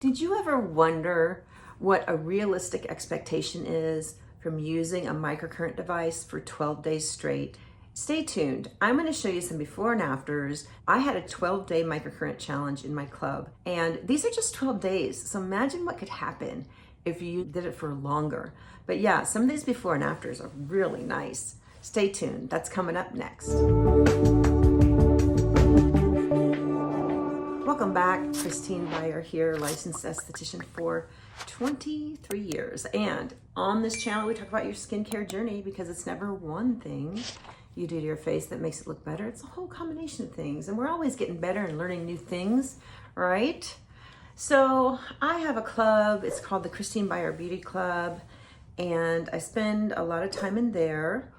Did you ever wonder what a realistic expectation is from using a microcurrent device for 12 days straight? Stay tuned. I'm going to show you some before and afters. I had a 12-day microcurrent challenge in my club, and these are just 12 days. So imagine what could happen if you did it for longer. But yeah, some of these before and afters are really nice. Stay tuned. That's coming up next. Welcome back. Christine Byer here, licensed esthetician for 23 years. And on this channel, we talk about your skincare journey because it's never one thing you do to your face that makes it look better. It's a whole combination of things. And we're always getting better and learning new things, right? So I have a club. It's called the Christine Byer Beauty Club. And I spend a lot of time in there.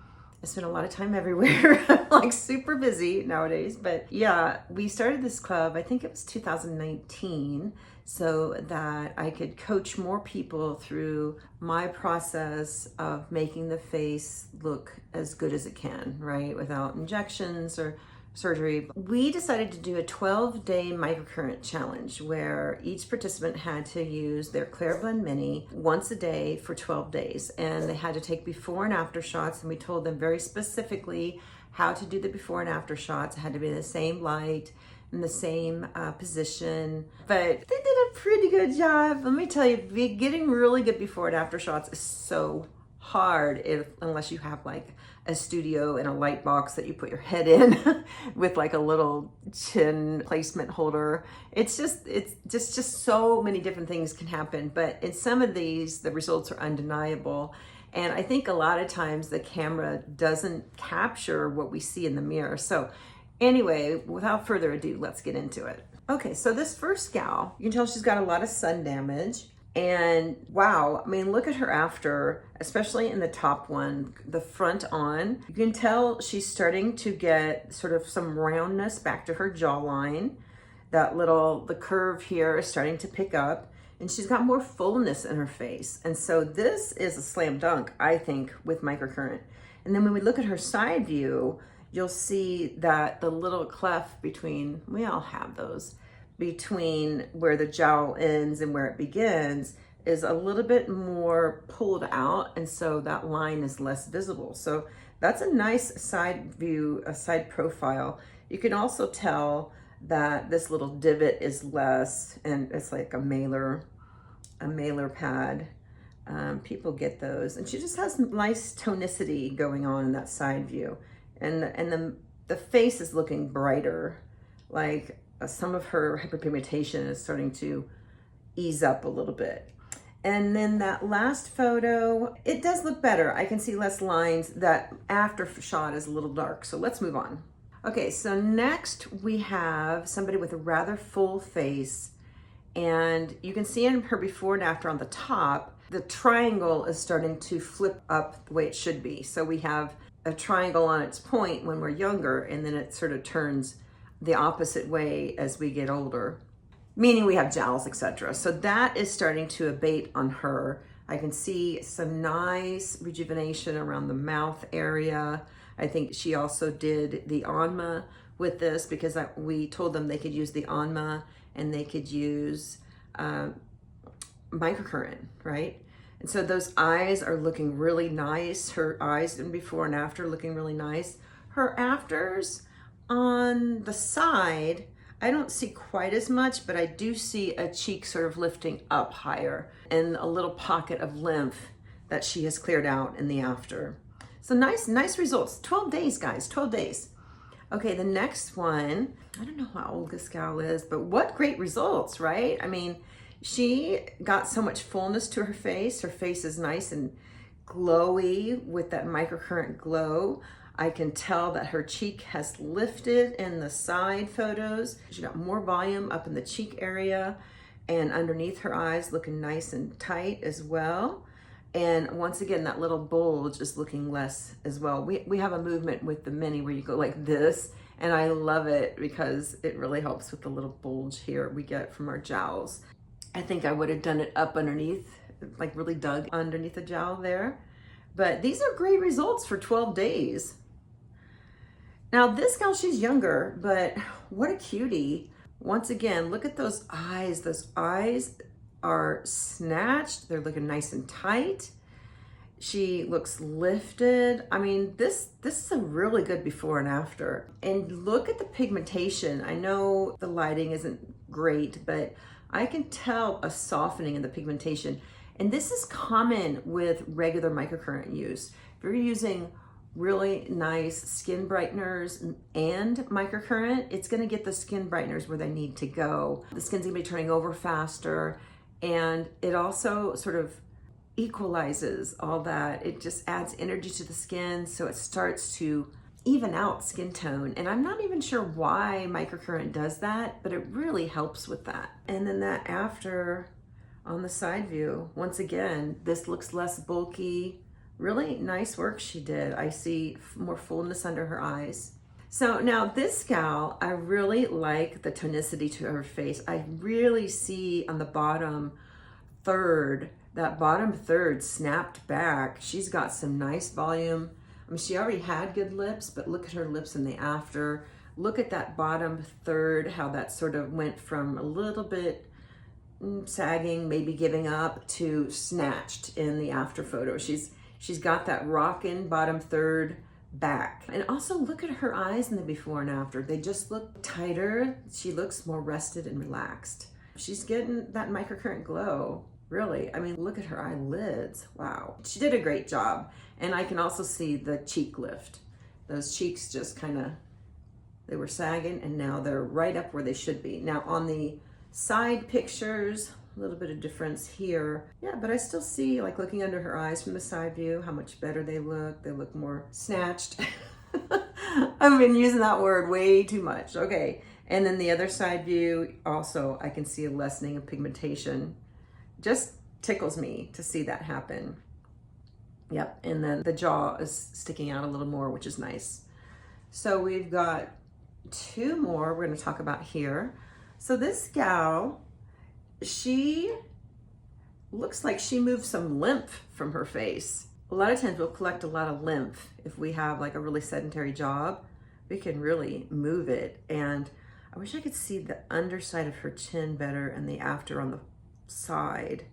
I spend a lot of time everywhere. I'm like super busy nowadays, but yeah, we started this club, I think it was 2019, so that I could coach more people through my process of making the face look as good as it can, right? Without injections or surgery. We decided to do a 12-day microcurrent challenge where each participant had to use their Clear Blend Mini once a day for 12 days. And they had to take before and after shots. And we told them very specifically how to do the before and after shots. It had to be the same light in the same position. But they did a pretty good job. Let me tell you, getting really good before and after shots is so hard unless you have like a studio and a light box that you put your head in with like a little chin placement holder. It's just so many different things can happen. But in some of these, the results are undeniable. And I think a lot of times the camera doesn't capture what we see in the mirror. So anyway, without further ado, let's get into it. Okay, so this first gal, you can tell she's got a lot of sun damage. And wow, I mean, look at her after, especially in the top one, the front on. You can tell she's starting to get sort of some roundness back to her jawline. The curve here is starting to pick up, and she's got more fullness in her face. And so this is a slam dunk, I think, with microcurrent. And then when we look at her side view, you'll see that the little cleft between, we all have those, between where the jowl ends and where it begins is a little bit more pulled out, and so that line is less visible. So that's a nice side view, a side profile. You can also tell that this little divot is less, and it's like a mailer pad. People get those, and she just has nice tonicity going on in that side view, and the face is looking brighter, like some of her hyperpigmentation is starting to ease up a little bit. And then that last photo, it does look better. I can see less lines. That after shot is a little dark. So let's move on. Okay, so next we have somebody with a rather full face. And you can see in her before and after on the top, the triangle is starting to flip up the way it should be. So we have a triangle on its point when we're younger, and then it sort of turns the opposite way as we get older, meaning we have jowls, etc. So that is starting to abate on her. I can see some nice rejuvenation around the mouth area. I think she also did the Anma with this because we told them they could use the Anma and they could use microcurrent, right? And so those eyes are looking really nice. Her eyes in before and after looking really nice. Her afters on the side, I don't see quite as much, but I do see a cheek sort of lifting up higher and a little pocket of lymph that she has cleared out in the after. So nice results. 12 days, guys, 12 days. Okay, the next one, I don't know how old this gal is, but what great results, right? I mean, she got so much fullness to her face. Her face is nice and glowy with that microcurrent glow. I can tell that her cheek has lifted in the side photos. She got more volume up in the cheek area and underneath her eyes looking nice and tight as well. And once again, that little bulge is looking less as well. We have a movement with the Mini where you go like this, and I love it because it really helps with the little bulge here we get from our jowls. I think I would have done it up underneath, like really dug underneath the jowl there. But these are great results for 12 days. Now this gal, she's younger, but what a cutie. Once again, look at those eyes. Those eyes are snatched. They're looking nice and tight. She looks lifted. I mean, this is a really good before and after. And look at the pigmentation. I know the lighting isn't great, but I can tell a softening in the pigmentation. And this is common with regular microcurrent use. If you're using really nice skin brighteners and microcurrent, it's gonna get the skin brighteners where they need to go. The skin's gonna be turning over faster, and it also sort of equalizes all that. It just adds energy to the skin, so it starts to even out skin tone. And I'm not even sure why microcurrent does that, but it really helps with that. And then that after on the side view, once again, this looks less bulky. Really nice work she did. I see more fullness under her eyes. So now this gal, I really like the tonicity to her face. I really see on the bottom third, that bottom third snapped back. She's got some nice volume. I mean, she already had good lips, but look at her lips in the after. Look at that bottom third, how that sort of went from a little bit sagging, maybe giving up, to snatched in the after photo. She's got that rockin' bottom third back. And also look at her eyes in the before and after. They just look tighter. She looks more rested and relaxed. She's getting that microcurrent glow. Really, I mean, look at her eyelids. Wow. She did a great job. And I can also see the cheek lift. Those cheeks just kind of, they were sagging, and now they're right up where they should be. Now on the side pictures, a little bit of difference here. Yeah, but I still see, like looking under her eyes from the side view, how much better they look. They look more snatched. I've been using that word way too much. Okay, and then the other side view, also I can see a lessening of pigmentation. Just tickles me to see that happen. Yep, and then the jaw is sticking out a little more, which is nice. So we've got two more we're gonna talk about here. So this gal, she looks like she moved some lymph from her face. A lot of times we'll collect a lot of lymph. If we have like a really sedentary job, we can really move it. And I wish I could see the underside of her chin better and the after on the side,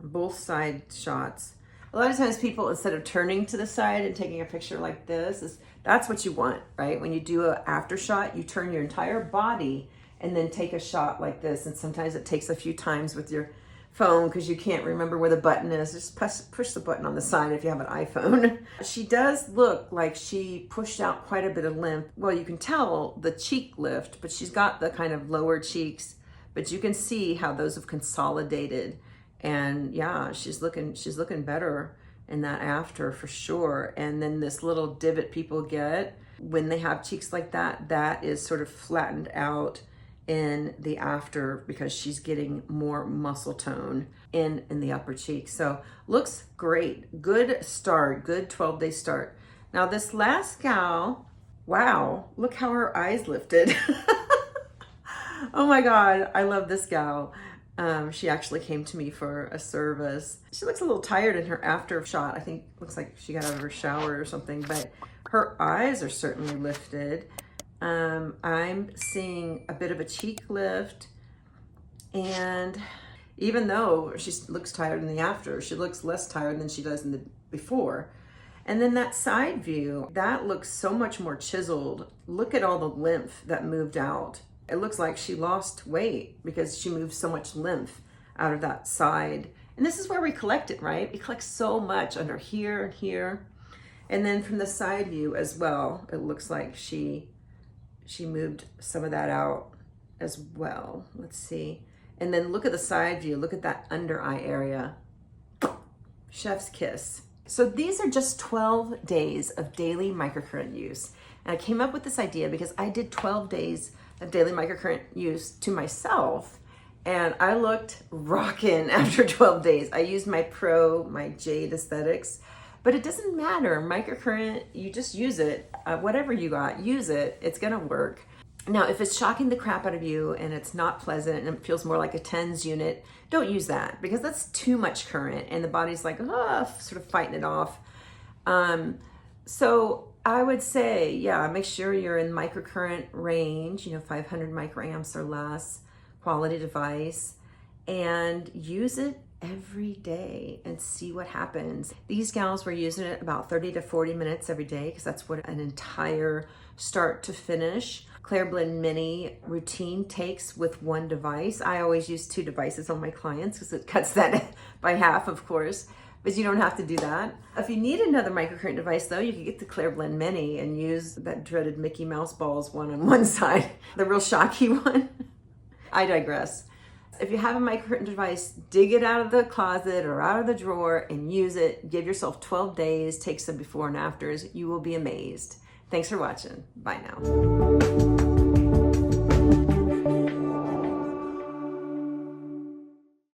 both side shots. A lot of times people, instead of turning to the side and taking a picture like this, that's what you want, right? When you do an after shot, you turn your entire body and then take a shot like this. And sometimes it takes a few times with your phone because you can't remember where the button is. Just push the button on the side if you have an iPhone. She does look like she pushed out quite a bit of lymph. Well, you can tell the cheek lift, but she's got the kind of lower cheeks, but you can see how those have consolidated. And yeah, she's looking better in that after for sure. And then this little divot people get when they have cheeks like that, that is sort of flattened out in the after because she's getting more muscle tone in the upper cheek. So looks great. Good start, good 12-day start. Now this last gal, wow, look how her eyes lifted. Oh my God, I love this gal. She actually came to me for a service. She looks a little tired in her after shot. I think looks like she got out of her shower or something, but her eyes are certainly lifted. I'm seeing a bit of a cheek lift, and even though she looks tired in the after, she looks less tired than she does in the before. And then that side view, that looks so much more chiseled. Look at all the lymph that moved out. It looks like she lost weight because she moved so much lymph out of that side. And this is where we collect it, right? We collect so much under here and here. And then from the side view as well, it looks like she moved some of that out as well. Let's see. And then look at the side view. Look at that under eye area. Chef's kiss. So these are just 12 days of daily microcurrent use. And I came up with this idea because I did 12 days of daily microcurrent use to myself, and I looked rockin' after 12 days. I used my Jade Aesthetics, but it doesn't matter. Microcurrent, you just use it. Whatever you got, use it. It's gonna work. Now, if it's shocking the crap out of you and it's not pleasant and it feels more like a TENS unit, don't use that because that's too much current and the body's like, sort of fighting it off. So I would say, yeah, make sure you're in microcurrent range, 500 microamps or less, quality device. and use it every day and see what happens. These gals were using it about 30 to 40 minutes every day because that's what an entire start to finish ClearBlend Mini routine takes with one device. I always use 2 devices on my clients because it cuts that by half, of course, but you don't have to do that. If you need another microcurrent device though, you can get the ClearBlend Mini and use that dreaded Mickey Mouse balls one on one side, the real shocky one. I digress. If you have a microcurrent device, dig it out of the closet or out of the drawer and use it. Give yourself 12 days, take some before and afters. You will be amazed. Thanks for watching. Bye now.